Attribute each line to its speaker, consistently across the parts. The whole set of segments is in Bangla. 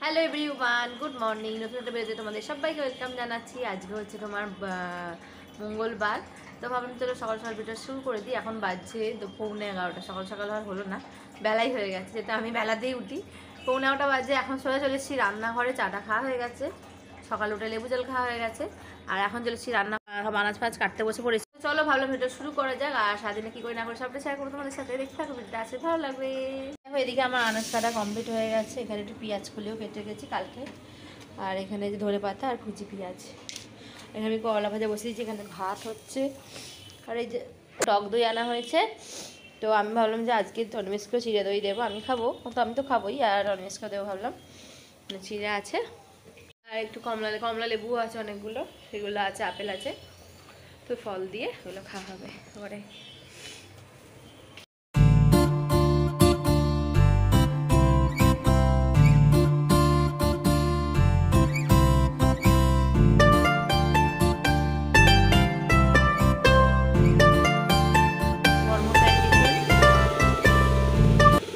Speaker 1: Hello everyone, good morning. নতুন একটা ভিডিওতে তোমাদের সবাইকে ওয়েলকাম জানাচ্ছি। আজকে হচ্ছে তোমার মঙ্গলবার। তো ভাবলাম চলো সকাল সকাল ভিডিও শুরু করে দিই। এখন বাজছে 11:45। সকাল সকাল আর হলো না, বেলাই হয়ে গেছে, যেটা আমি বেলাতেই উঠি। 11:45 বাজে। এখন সোজা চলে এসেছি রান্নাঘরে। চাটা খাওয়া হয়ে গেছে, সকালে উঠে লেবু জল খাওয়া হয়ে গেছে। আর এখন চলে এসেছি রান্না, আনাজ ফাজ কাটতে বসে পড়েছি। চলো ভাবলাম ভিডিও শুরু করা যাক। আর সারাদিনে কী করে না করে সবটা শেয়ার করবো তোমাদের সাথে। দেখতে থাকো, ভিডিওটা আছে ভালো লাগবে। দেখো এদিকে আমার আনাজ কাটা কমপ্লিট হয়ে গেছে। এখানে একটু পেঁয়াজ খুলেও কেটে গেছি কালকে। আর এখানে যে ধনে পাতা আর কুচি পেঁয়াজ। এখানে আমি করলা ভাজা বসিয়েছি। এখানে ভাত হচ্ছে। আর এই যে টক দই আনা হয়েছে। তো আমি ভাবলাম যে আজকে তন্মেষকেও চিড়ে দই দেবো, আমি খাবো, তো আমি তো খাবোই, আর তন্মেষকেও দেবো ভাবলাম। চিড়ে আছে, আর একটু কমলা লেবুও আছে অনেকগুলো, সেগুলো আছে, আপেল আছে। তো ফল দিয়ে ওগুলো খাওয়া হবে ঘরে।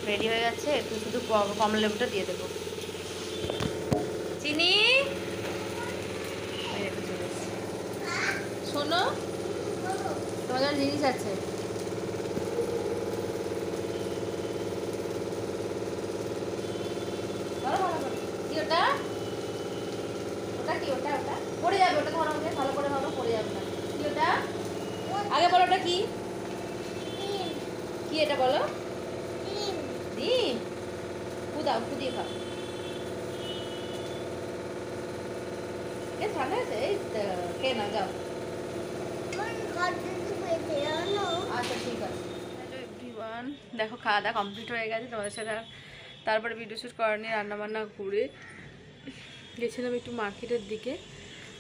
Speaker 1: রেডি হয়ে গেছে, একটু শুধু কমলা লেবুটা দিয়ে দেবো। চিনি শোনো, তোমাদের জিনিস আছে। কি ওটা? ওটা কি? ওটা ওটা পড়ে যাবে, ওটা ধরো, আমাকে ভালো করে ধরো, পড়ে যাবে না। কি ওটা? আগে বলো ওটা কি? কি এটা বলো? ডিম। দাও, দিয়ে খাও। ঠান্ডা আছে, এই কে না যাও। আচ্ছা ঠিক আছে। হ্যালো এভরিওয়ান, দেখো খাওয়া দাওয়া কমপ্লিট হয়ে গেছে তোমাদের সাথে। তারপরে ভিডিও শ্যুট করা নিয়ে রান্নাবান্না করে গেছিলাম একটু মার্কেটের দিকে।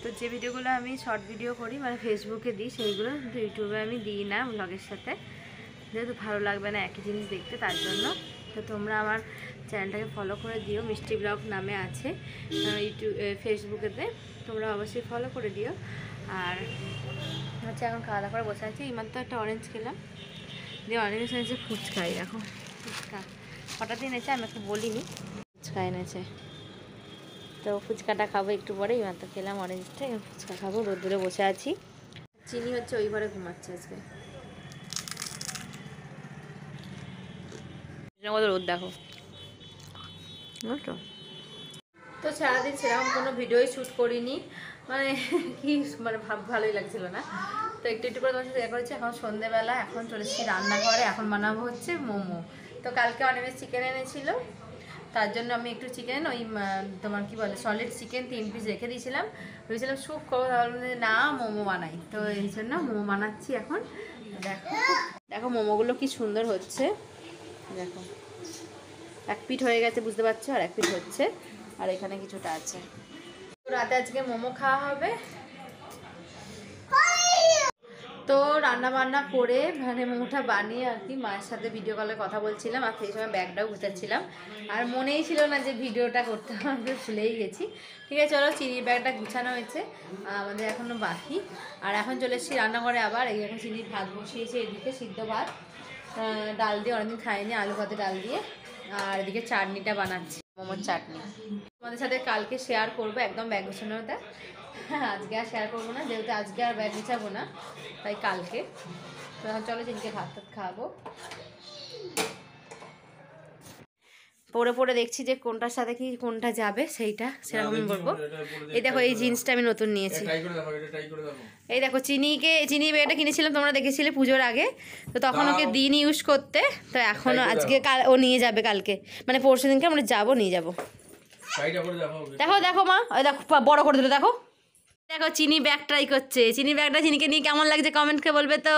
Speaker 1: তো যে ভিডিওগুলো আমি শর্ট ভিডিও করি, মানে ফেসবুকে দিই, সেইগুলো কিন্তু ইউটিউবে আমি দিই না ব্লগের সাথে, যেহেতু ভালো লাগবে না একই জিনিস দেখতে, তার জন্য। তো তোমরা আমার চ্যানেলটাকে ফলো করে দিও, মিষ্টি ব্লগ নামে আছে ফেসবুকেতে, তোমরা অবশ্যই ফলো করে দিও। আর হচ্ছে এখন খাওয়া দাওয়া করে বসে আছি। এইমাত্র একটা অরেঞ্জ খেলাম, দিয়ে অরেঞ্জ এনেছে ফুচকা। দেখো ফুচকা হঠাৎ এনেছে, আমি একটু বলিনি, ফুচকা এনেছে। তো ফুচকাটা খাবো একটু পরে। এইমাত্র খেলাম অরেঞ্জটা, ফুচকা খাবো। রোদ্দুরে বসে আছি। চিনি হচ্ছে ওই ঘরে ঘুমাচ্ছে আজকে। রোদ দেখো, বুঝতো। তো সারাদিন সেরকম কোনো ভিডিওই শ্যুট করিনি, মানে কি, মানে ভালোই লাগছিল না। তো একটু একটু করে তোমার সাথে দেখা হচ্ছে। এখন সন্ধ্যেবেলা, এখন চলে এসেছি রান্নাঘরে। এখন বানাবো হচ্ছে মোমো। তো কালকে অনেক চিকেন এনেছিল, তার জন্য আমি একটু চিকেন, ওই তোমার কি বলে, সলিড চিকেন 3 পিস রেখে দিয়েছিলাম। ভেবেছিলাম স্যুপ করবো, তাহলে না মোমো বানাই। তো এই জন্য মোমো বানাচ্ছি এখন। দেখো দেখো মোমোগুলো কি সুন্দর হচ্ছে, দেখো এক পিঠ হয়ে গেছে বুঝতে পারছো, আর এক পিঠ হচ্ছে, আর এখানে কিছুটা আছে। রাতে আজকে মোমো খাওয়া হবে। তো রান্না বান্না করে মানে মোমোটা বানিয়ে আর কি মায়ের সাথে ভিডিও কলে কথা বলছিলাম, আর সেই সময় ব্যাগটাও গুছাচ্ছিলাম। আর মনেই ছিল না যে ভিডিওটা করতে হবে, ভুলেই গেছি। ঠিক আছে চলো, চিনির ব্যাগটা গুছানো হয়েছে, আমাদের এখনও বাকি। আর এখন চলে এসেছি রান্নাঘরে আবার। এই এখন চিনির ভাত বসিয়েছে, এদিকে সিদ্ধ ভাত, ডাল দিয়ে, অনেকদিন খাইনি, আলু ভাতে ডাল দিয়ে। আর এদিকে চাটনিটা বানাচ্ছি, মোমোর চাটনি। তোমাদের সাথে কালকে শেয়ার করবো একদম ব্যাগ গোছানোটা। হ্যাঁ আজকে আর শেয়ার করবো না, যেহেতু আজকে আর ব্যাগ গুছাবো না, তাই কালকে। তো এখন চলো চিনকে ভাত টাত খাওয়াবো। পরে পরে দেখছি যে কোনটার সাথে কি কোনটা যাবে, সেইটা সেরকমই বলবো। এই দেখো এই জিন্সটা আমি নতুন নিয়েছি। এই দেখো চিনি এটা কিনেছিলাম, তোমরা দেখেছিলে পুজোর আগে। তো তখন ওকে দিন ইউজ করতে, তো এখনও আজকে ও নিয়ে যাবে কালকে, মানে পরশু দিনকে আমরা যাবো, নিয়ে যাবো। দেখো দেখো মা, ওই দেখো বড় করে দিল, দেখো দেখো চিনি ব্যাগ ট্রাই করছে। চিনি ব্যাগটা চিনিকে নিয়ে কেমন লাগছে কমেন্টকে বলবে তো,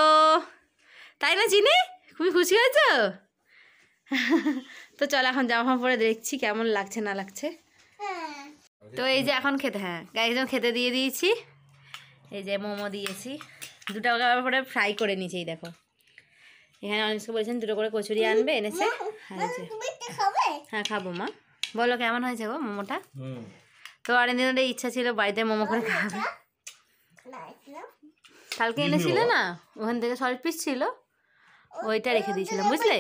Speaker 1: তাই না চিনি? খুবই খুশি হয়েছো? তো চল এখন জামা পরে দেখছি কেমন লাগছে না লাগছে। তো এই যে এখন খেতে, হ্যাঁ একজন খেতে দিয়ে দিয়েছি। এই যে মোমো দিয়েছি, দুটো পরে ফ্রাই করে নিয়েছি। এই দেখো এখানে অনেককে বলেছেন দুটো করে কচুরি আনবে, এনেছে। হ্যাঁ খাবো মা। বলো কেমন হয়েছে গো মোমোটা? তো অনেকদিন ইচ্ছা ছিল বাড়িতে মোমো করে খাবে। কালকে এনেছিলে না, ওখান থেকে সলিড পিস ছিল, ওইটা রেখে দিয়েছিলাম, বুঝলে?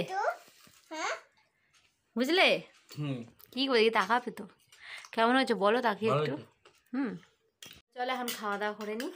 Speaker 1: বুঝলে কি করে তাকাবে তো। কেমন হয়েছে বলো তাকে
Speaker 2: ভালো
Speaker 1: একটু।
Speaker 2: হয়েছে।
Speaker 1: হুম, চলো এখন খাওয়া দাওয়া করে নিই।